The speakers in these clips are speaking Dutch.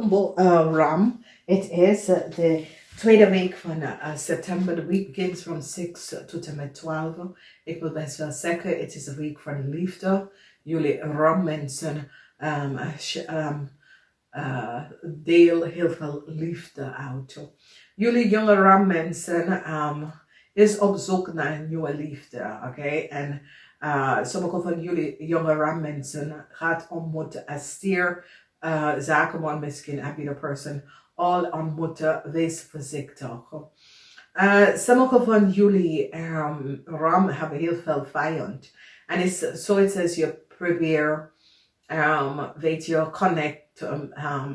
welkom Ram. Het is de tweede week van september. De week begint van 6 tot en met 12. Ik wil best wel zeggen, het is een week van liefde. Jullie Ram mensen deel heel veel liefde uit. Jullie jonge Ram mensen is op zoek naar een nieuwe liefde. Oké? En sommige van jullie jonge Ram mensen gaat ontmoeten als stier. Zakenman misschien heb je de persoon al ontmoeten. Wees voorzichtig. Sommige van jullie Ram hebben heel veel vijand. En het is zoiets als je probeert weet je, connect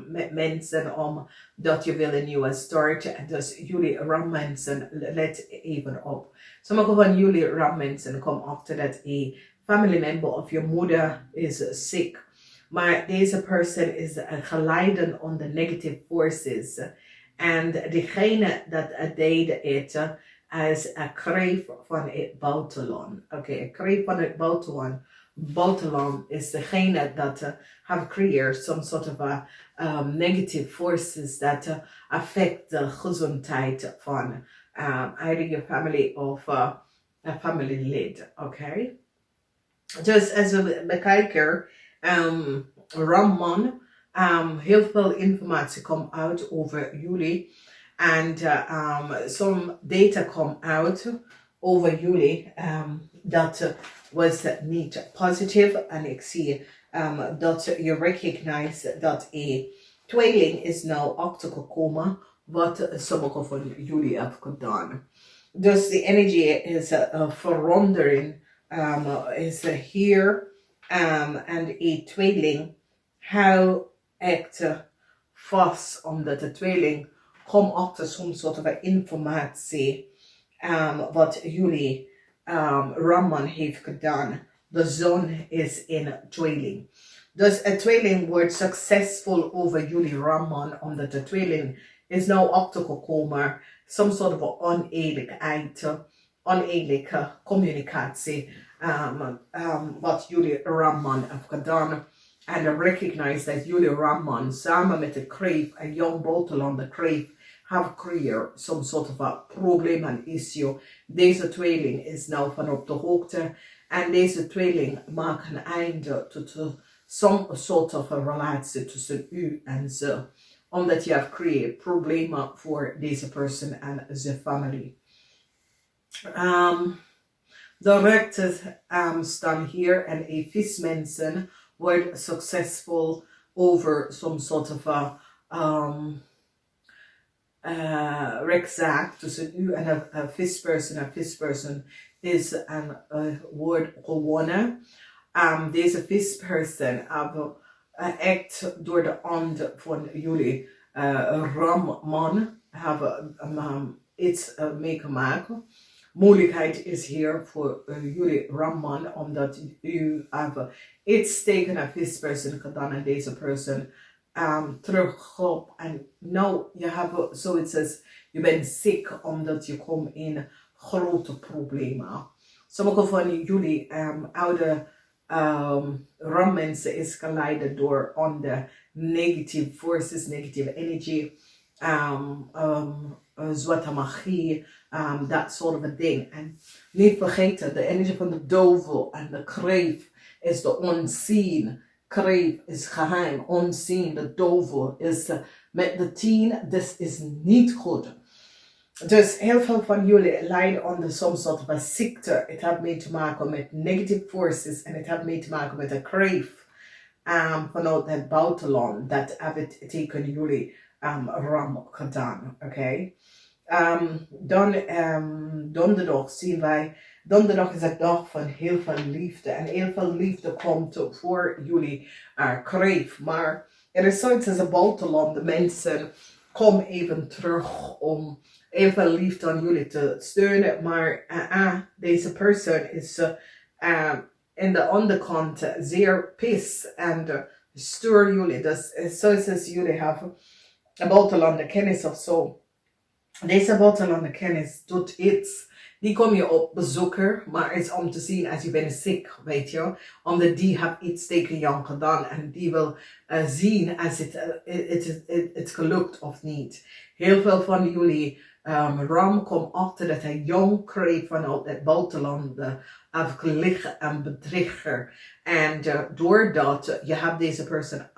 met mensen omdat je wil een nieuwe start. Dus jullie Ram mensen, let even op. Sommige van jullie Ram mensen komen achter dat een family member of je moeder is ziek. Maar deze persoon is geleiden onder negative forces. En degene dat deed het als een kreeg van het buitenland. Oké, een kreeg van het buitenland. Buitenland is degene dat have created some sort of negative forces that affect de gezondheid van either your family of a family lid. Oké. Dus als we bekijken, Ramman, heel veel informatie komt uit over jullie. En some data komt uit over jullie. Dat was niet positief. En ik zie dat je recognize dat een tweeling is nou achtergekomen. Wat sommige van jullie hebben gedaan. Dus de energie is verandering. Is hier. En een tweeling hou echt vast. Omdat de tweeling komt achter some soort van informatie. Wat jullie Ramman heeft gedaan. De zon is in tweeling. Dus een tweeling wordt succesvol over jullie Ramman. Omdat de tweeling is nou achtergekomen. Some sort of oneerlijke communicatie. Wat jullie Ramman hebben gedaan. En recognize dat jullie Ramman samen met de kreef, een jong buitenlander kreef, have created some sort of a probleem en issue. Deze tweeling is nou van op de hoogte. En deze tweeling maakt een einde tot some sort of a relatie tussen u en ze. Omdat je hebt creëerd problemen voor deze persoon en zijn familie. De rechters staan hier en een vismensen wordt succesvol over some sort of a rechtszaak tussen u en een visperson. Een visperson is een woord gewonnen. Deze visperson hebben echt door de hand van jullie Ramman hebben iets meegemaakt. Moeilijkheid is hier voor jullie Ramman, omdat u hebben iets tegen een visperson gedaan en deze persoon terugop. En nou, je hebt zoiets als, je bent ziek omdat je komt in grote problemen. Sommige van jullie oude Rammensen is geleid door onder negative forces, negative energy, zwarte magie, that sort of a thing. En niet vergeten, de energie van de duivel en de kreef is de unseen. Kreef is geheim, unseen. De duivel is met de 10, dit is niet goed. Dus heel veel van jullie lijden onder some sort of a ziekte. Het heeft mee te maken met negative forces en het heeft mee te maken met de kreef vanuit het buitenland. Dat heeft tegen jullie Ram gedaan. Oké. Dan donderdag zien wij, donderdag is een dag van heel veel liefde. En heel veel liefde komt voor jullie kreef. Maar er is zoiets als een buitenland. De mensen komen even terug om heel veel liefde aan jullie te steunen. Maar deze persoon is in de onderkant zeer pissed en stuur jullie. Dus zoiets als jullie hebben een buitenlander kennis of zo. Deze buitenlander kennis doet iets Die kom je op bezoeken, maar het is om te zien als je bent ziek, weet je. Omdat die heeft iets tegen jou gedaan en die wil zien als het gelukt of niet. Heel veel van jullie Ram komt achter dat hij jong kreeg vanuit het buitenland afgelegen en bedrieger. En doordat je hebt deze persoon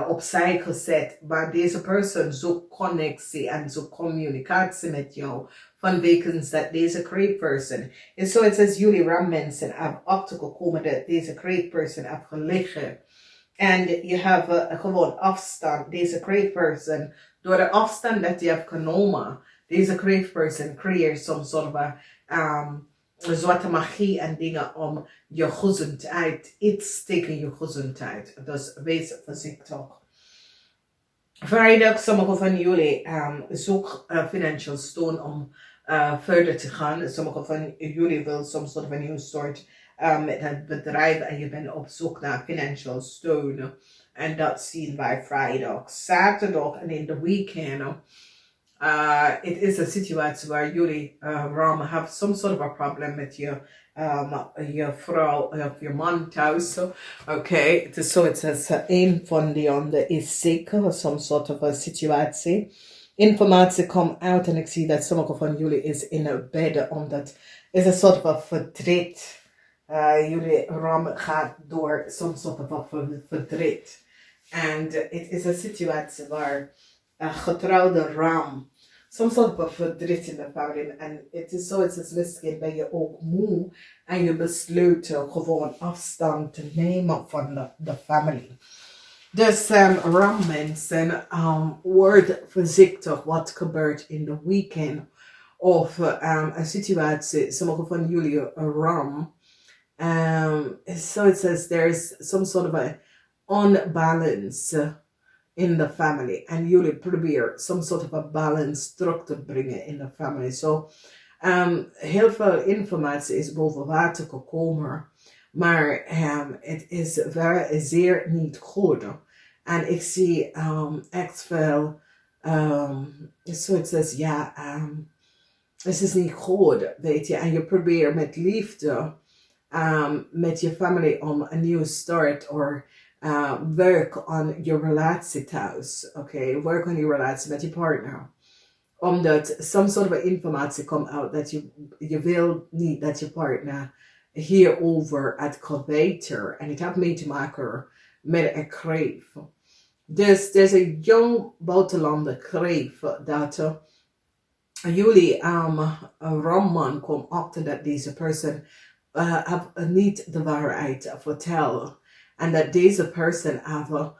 opzij gezet, maar deze persoon zo connectie en zo communicatie met jou, vanwege dat deze great person is zoals als jullie Ram mensen hebben achtergekomen dat deze great person heeft gelegen. En je hebt gewoon afstand, deze great person, door de afstand dat je hebt genomen, deze great person creëert soms soort van zwarte magie en dingen om je gezondheid, iets tegen je gezondheid. Dus wees voorzichtig. Vrijdag, sommigen van jullie zoek financial steun om verder te gaan. Sommigen van jullie wil soms soort van nieuw soort met het bedrijf en je bent op zoek naar financial steun. En dat zien wij vrijdag. Zaterdag en in de weekend. Het is een situatie waar jullie Ram have some sort of a problem met je vrouw of je man thuis. Oké, het is zo, het is een van die anderen is zeker, some sort of a situatie. Informatie komt uit en ik zie dat sommige van jullie is in het bed, omdat het is een soort van verdriet. Jullie Ram gaat door some sort of a verdriet. En het is een situatie waar getrouwde Ram soms ook verdriet in de familie. En het is zo, het is misschien ben je ook moe en je besluit gewoon afstand te nemen van de familie. Dus Ram mensen, word voorzichtig wat gebeurt in de weekend. Of een situatie, sommige van jullie Ram. So it says there's some sort of a unbalance in the family. En jullie proberen some sort of a balance terug te brengen in de family. So, heel veel informatie is boven water gekomen. Maar het is zeer niet goed. En ik zie echt veel, so it says, ja, het is niet goed, weet je. En je probeert met liefde met je familie om een nieuwe start of werk aan je relatie thuis. Oké, werk aan je relatie met je partner. Omdat some sort of informatie komt uit dat je wil niet dat je partner hierover het geweten. En het heeft mee te maken met een kreef. Dus er is een jong buitenlander kreef dat jullie Ramman komt achter dat deze persoon niet de waarheid vertellen. En dat deze persoon heeft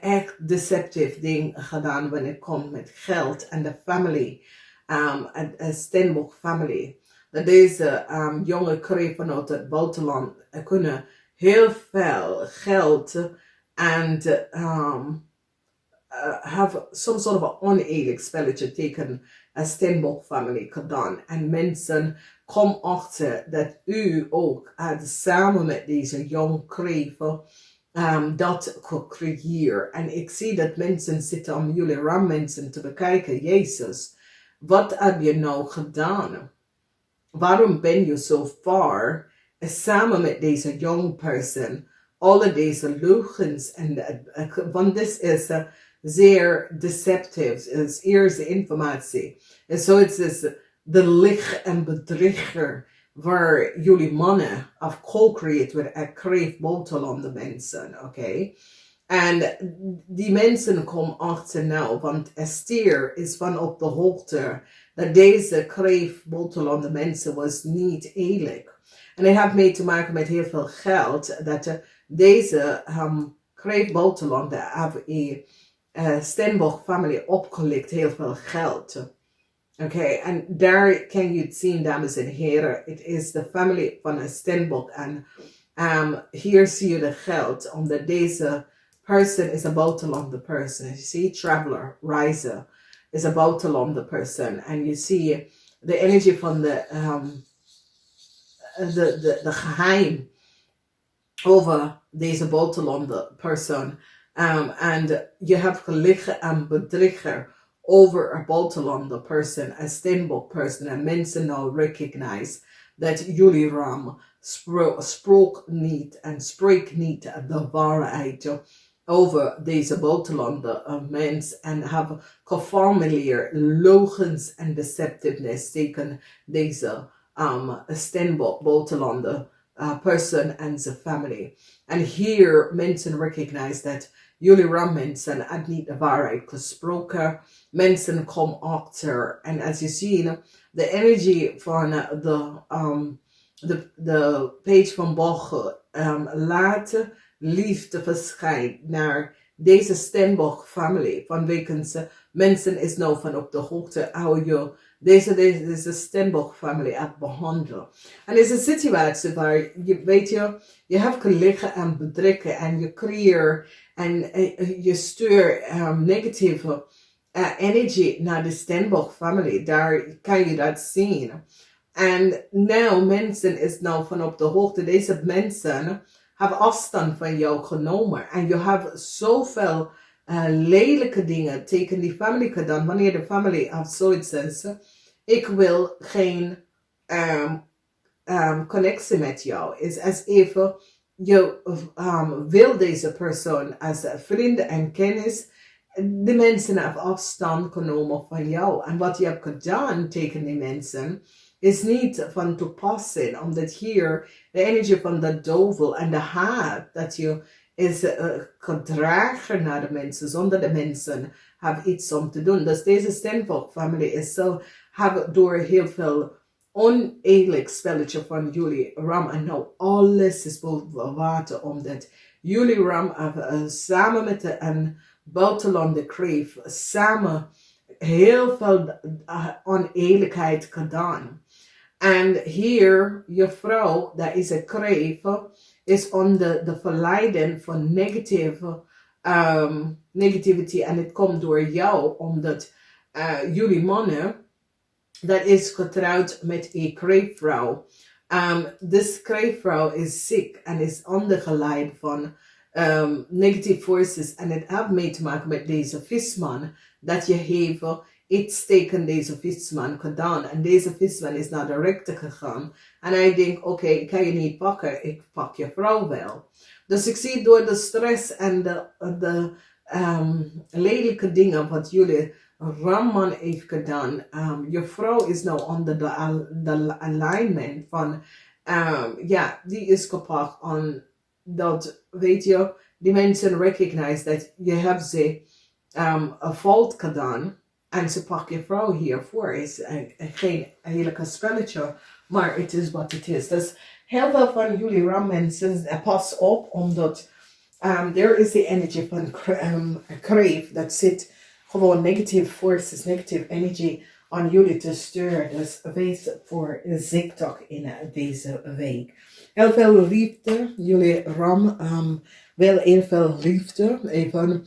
echt deceptief ding gedaan wanneer het komt met geld en de family, een Stenbosch family. Dat deze jonge kreeg vanuit het buitenland kunnen heel veel geld en have some sort of an oneerlijk spelletje tegen een Stenbosch family gedaan. En mensen kom achter dat u ook samen met deze jong kreven dat gecreëerd. En ik zie dat mensen zitten om jullie Ram-mensen te bekijken. Jezus, wat heb je nou gedaan? Waarom ben je zo ver samen met deze young person? Alle deze leugens. Want dit is zeer deceptief. Het is eerste informatie. En zo het is de licht en bedrieger waar jullie mannen of co-create with a kreeg buitenlandse mensen, oké? En die mensen komen achter nou, want Esther is van op de hoogte dat deze kreeg buitenlandse mensen was niet eerlijk. En het heeft mee te maken met heel veel geld, dat deze kreeg buitenlandse hebben een Stenbosch family opgelicht heel veel geld. Oké, en daar kan je het zien, dames en heren. Het is de familie van een Stenbosch. En hier zie je de geld, omdat deze person is een buitenlandse person. Je ziet, traveler, reizer, is een buitenlandse person. En je ziet de energie van de geheim over deze buitenlandse person. En je hebt gelegen en bedrieger over een buitenlander person, een Steenbok person. En mensen nou recognize dat jullie ram spreekt niet de waarheid over deze buitenlander mens en hebben geformuleerd logens en deceptiveness tegen deze Steenbok buitenlander person and the family. And here mensen recognize that jullie ram mensen had niet de waarheid gesproken. Mensen komen achter. En als je ziet, de energie van de page van Bogen laat liefde verschijnen naar deze Steenbok family. Vanwege mensen is nou van op de hoogte hoe je deze Steenbok family hebt behandeld. En het is een situatie waar je weet je hebt gelegen en bedrekken en je creëert en je stuurt negatieve energie naar de Steenbok family. Daar kan je dat zien. En nou mensen is nou van op de hoogte. Deze mensen hebben afstand van jou genomen. En je hebt zoveel lelijke dingen tegen die familie gedaan. Wanneer de familie of zoiets is. Ik wil geen connectie met jou. Is als even je wil deze persoon als vriend en kennis. De mensen hebben afstand genomen van jou. En wat je hebt gedaan tegen die mensen is niet van toepassing. Omdat hier de energie van de duivel en de haat dat je is gedragen naar de mensen. Zonder de mensen hebben iets om te doen. Dus deze Steenbok family is zo, hebben door heel veel oneerlijk spelletje van jullie ram. En nou alles is boven water. Omdat jullie ram hebben samen met de buitenlander kreef samen heel veel oneerlijkheid gedaan. En hier, je vrouw, dat is een kreef, is onder de verleiding van negativity. En het komt door jou, omdat jullie mannen, dat is getrouwd met een kreefvrouw. Deze kreefvrouw is ziek en is ondergeleid van negative forces. En het heeft mee te maken met deze visman, dat je heeft iets tegen deze visman gedaan. En deze visman is naar de rechter gegaan. En hij denkt, oké, ik kan je niet pakken. Ik pak je vrouw wel. Dus ik zie door de stress en de lelijke dingen wat jullie ramman heeft gedaan. Je vrouw is nou onder de alignment van, die is gepakt. En dat, weet je, die mensen recognize dat je hebt ze een fout gedaan. En ze pakken je vrouw hiervoor. Het is geen hele spelletje, maar het is wat het is. Dus heel veel van jullie rammensen, pas op, omdat er is de energie van kreef dat zit gewoon negative forces, negative energy aan jullie te sturen. Dus wees voorzichtig in deze week. Heel veel liefde, jullie ram wil heel veel liefde. Even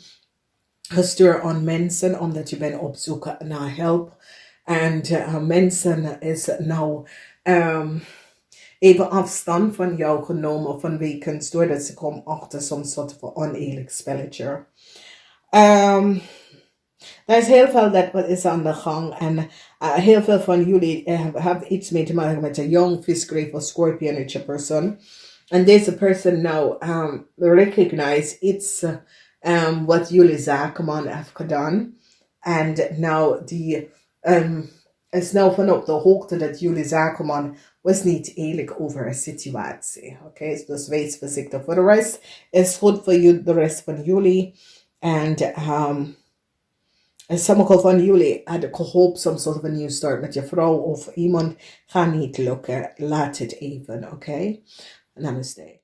gestuurd aan mensen, omdat je bent op zoek naar hulp. En mensen is nou even afstand van jou genomen vanwege doordat ze komen achter some soort van oneerlijk spelletje. Er is heel veel dat wat is aan de gang en heel veel van jullie hebben iets mee te maken met een jong viskreef of scorpionetje persoon. En deze persoon nou recognize iets wat jullie zakenman heeft gedaan. En nou die is nou van op de hoogte dat jullie zakenman was niet eerlijk over een situatie. Oké, dus wees voorzichtig. Voor de rest is goed voor jullie, de rest van jullie. En sommige van jullie hadden gehoopt some sort of a new start met je vrouw of iemand. Gaat niet lukken. Laat het even, oké? Namaste.